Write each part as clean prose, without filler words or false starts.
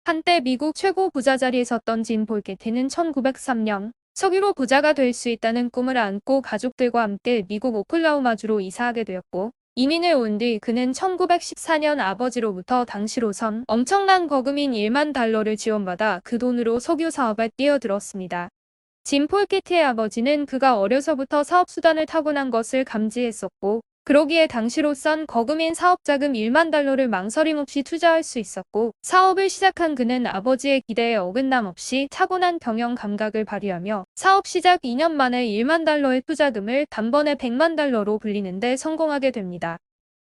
한때 미국 최고 부자 자리에 섰던 진 폴게티는 1903년 석유로 부자가 될 수 있다는 꿈을 안고 가족들과 함께 미국 오클라호마주로 이사하게 되었고, 이민을 온 뒤 그는 1914년 아버지로부터 당시로선 엄청난 거금인 1만 달러를 지원받아 그 돈으로 석유 사업에 뛰어들었습니다. 진 폴게티의 아버지는 그가 어려서부터 사업수단을 타고난 것을 감지했었고, 그러기에 당시로선 거금인 사업자금 1만 달러를 망설임 없이 투자할 수 있었고, 사업을 시작한 그는 아버지의 기대에 어긋남 없이 타고난 경영 감각을 발휘하며 사업 시작 2년 만에 1만 달러의 투자금을 단번에 100만 달러로 불리는 데 성공하게 됩니다.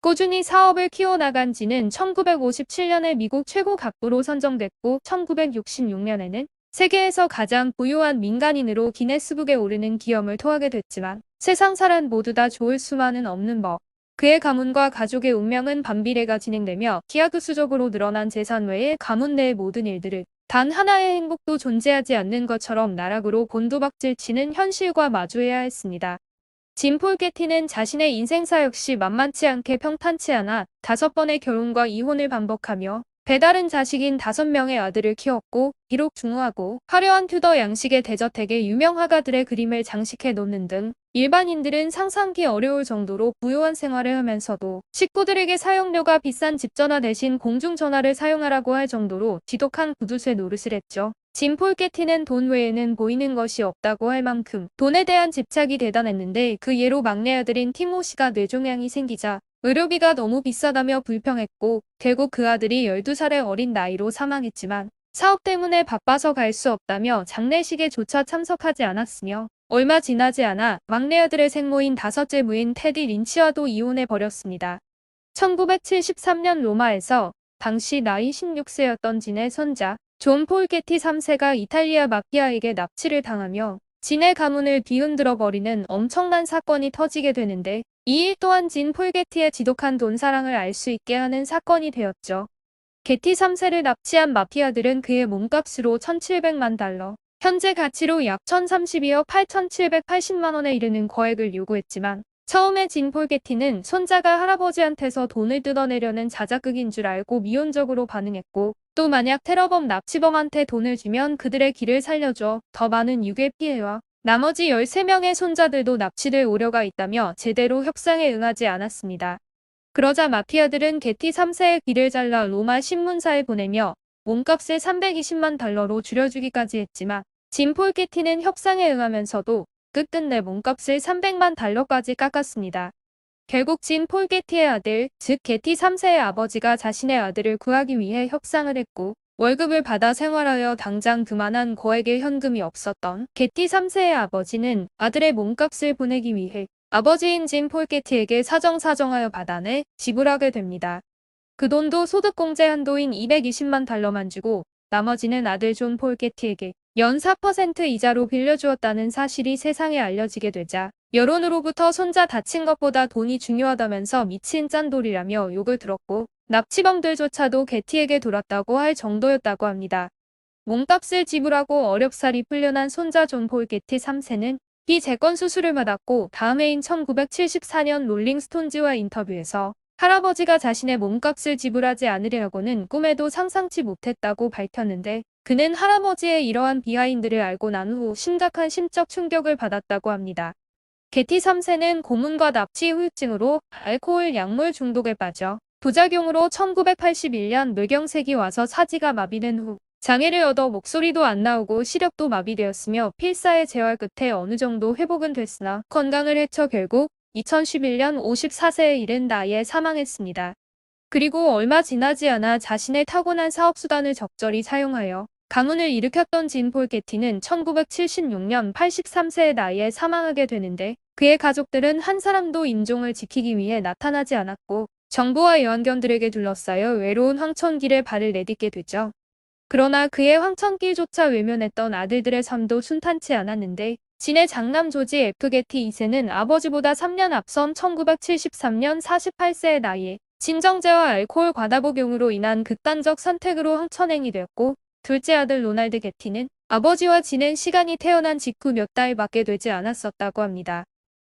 꾸준히 사업을 키워나간 지는 1957년에 미국 최고 갑부로 선정됐고, 1966년에는 세계에서 가장 부유한 민간인으로 기네스북에 오르는 기염을 토하게 됐지만, 세상 사람 모두 다 좋을 수만은 없는 법. 그의 가문과 가족의 운명은 반비례가 진행되며 기하급수적으로 늘어난 재산 외에 가문 내의 모든 일들을 단 하나의 행복도 존재하지 않는 것처럼 나락으로 곤두박질치는 현실과 마주해야 했습니다. 진 폴게티는 자신의 인생사 역시 만만치 않게 평탄치 않아 5번의 결혼과 이혼을 반복하며 배다른 자식인 5명의 아들을 키웠고, 비록 중후하고 화려한 튜더 양식의 대저택에 유명 화가들의 그림을 장식해 놓는 등 일반인들은 상상기 어려울 정도로 부유한 생활을 하면서도 식구들에게 사용료가 비싼 집전화 대신 공중전화를 사용하라고 할 정도로 지독한 구두쇠 노릇을 했죠. 진 폴게티는 돈 외에는 보이는 것이 없다고 할 만큼 돈에 대한 집착이 대단했는데, 그 예로 막내 아들인 티모시가 뇌종양이 생기자 의료비가 너무 비싸다며 불평했고, 결국 그 아들이 12살의 어린 나이로 사망했지만 사업 때문에 바빠서 갈 수 없다며 장례식에조차 참석하지 않았으며, 얼마 지나지 않아 막내 아들의 생모인 5째 부인 테디 린치와도 이혼해 버렸습니다. 1973년 로마에서 당시 나이 16세였던 진의 손자 존 폴게티 3세가 이탈리아 마피아에게 납치를 당하며 진의 가문을 뒤흔들어 버리는 엄청난 사건이 터지게 되는데, 이 일 또한 진 폴게티의 지독한 돈 사랑을 알 수 있게 하는 사건이 되었죠. 게티 3세를 납치한 마피아들은 그의 몸값으로 1,700만 달러, 현재 가치로 약 1,032억 8,780만 원에 이르는 거액을 요구했지만, 처음에 진 폴게티는 손자가 할아버지한테서 돈을 뜯어내려는 자작극인 줄 알고 미온적으로 반응했고, 또 만약 테러범 납치범한테 돈을 주면 그들의 길을 살려줘 더 많은 유괴 피해와 나머지 13명의 손자들도 납치될 우려가 있다며 제대로 협상에 응하지 않았습니다. 그러자 마피아들은 게티 3세의 귀를 잘라 로마 신문사에 보내며 몸값을 320만 달러로 줄여주기까지 했지만, 진 폴게티는 협상에 응하면서도 끝끝내 몸값을 300만 달러까지 깎았습니다. 결국 진 폴게티의 아들, 즉 게티 3세의 아버지가 자신의 아들을 구하기 위해 협상을 했고, 월급을 받아 생활하여 당장 그만한 거액의 현금이 없었던 게티 3세의 아버지는 아들의 몸값을 보내기 위해 아버지인 진 폴게티에게 사정사정하여 받아내 지불하게 됩니다. 그 돈도 소득공제 한도인 220만 달러만 주고, 나머지는 아들 존 폴게티에게 연 4% 이자로 빌려주었다는 사실이 세상에 알려지게 되자, 여론으로부터 손자 다친 것보다 돈이 중요하다면서 미친 짠돌이라며 욕을 들었고, 납치범들조차도 게티에게 돌았다고 할 정도였다고 합니다. 몸값을 지불하고 어렵사리 풀려난 손자 존 폴게티 3세는 비재건 수술을 받았고, 다음 해인 1974년 롤링스톤즈와 인터뷰에서 할아버지가 자신의 몸값을 지불하지 않으려고는 꿈에도 상상치 못했다고 밝혔는데, 그는 할아버지의 이러한 비하인드를 알고 난 후 심각한 심적 충격을 받았다고 합니다. 게티 3세는 고문과 납치 후유증으로 알코올 약물 중독에 빠져 부작용으로 1981년 뇌경색이 와서 사지가 마비된 후 장애를 얻어 목소리도 안 나오고 시력도 마비되었으며, 필사의 재활 끝에 어느 정도 회복은 됐으나 건강을 해쳐 결국 2011년 54세에 이른 나이에 사망했습니다. 그리고 얼마 지나지 않아 자신의 타고난 사업수단을 적절히 사용하여 가문을 일으켰던 진 폴게티는 1976년 83세의 나이에 사망하게 되는데, 그의 가족들은 한 사람도 인종을 지키기 위해 나타나지 않았고, 정부와 예언견들에게 둘러싸여 외로운 황천길에 발을 내딛게 되죠. 그러나 그의 황천길조차 외면했던 아들들의 삶도 순탄치 않았는데, 진의 장남 조지 F 게티 2세는 아버지보다 3년 앞선 1973년 48세의 나이에 진정제와 알코올 과다 복용으로 인한 극단적 선택으로 황천행이 되었고, 둘째 아들 로날드 게티는 아버지와 지낸 시간이 태어난 직후 몇 달밖에 되지 않았었다고 합니다.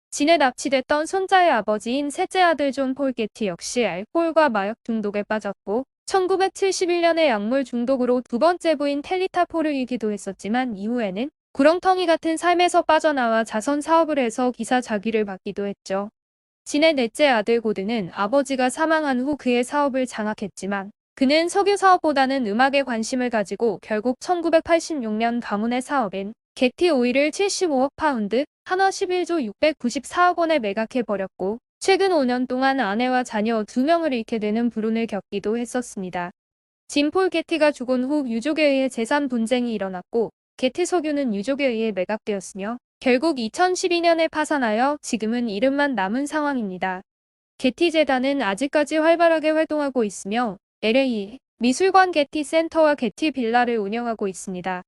진에 납치됐던 손자의 아버지인 셋째 아들 존 폴 게티 역시 알코올과 마약 중독에 빠졌고, 1971년에 약물 중독으로 두 번째 부인 텔리타 포를 잃기도 했었지만 이후에는 구렁텅이 같은 삶에서 빠져나와 자선 사업을 해서 기사 자귀를 받기도 했죠. 진의 넷째 아들 고드는 아버지가 사망한 후 그의 사업을 장악했지만 그는 석유 사업보다는 음악에 관심을 가지고 결국 1986년 가문의 사업인 게티 오일을 75억 파운드, 한화 11조 694억 원에 매각해버렸고 최근 5년 동안 아내와 자녀 2명을 잃게 되는 불운을 겪기도 했었습니다. 진 폴 게티가 죽은 후 유족에 의해 재산 분쟁이 일어났고 게티 석유는 유족에 의해 매각되었으며 결국 2012년에 파산하여 지금은 이름만 남은 상황입니다. 게티 재단은 아직까지 활발하게 활동하고 있으며 LA 미술관 게티 센터와 게티 빌라를 운영하고 있습니다.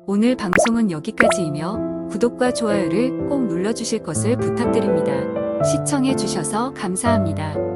오늘 방송은 여기까지이며 구독과 좋아요를 꼭 눌러주실 것을 부탁드립니다. 시청해주셔서 감사합니다.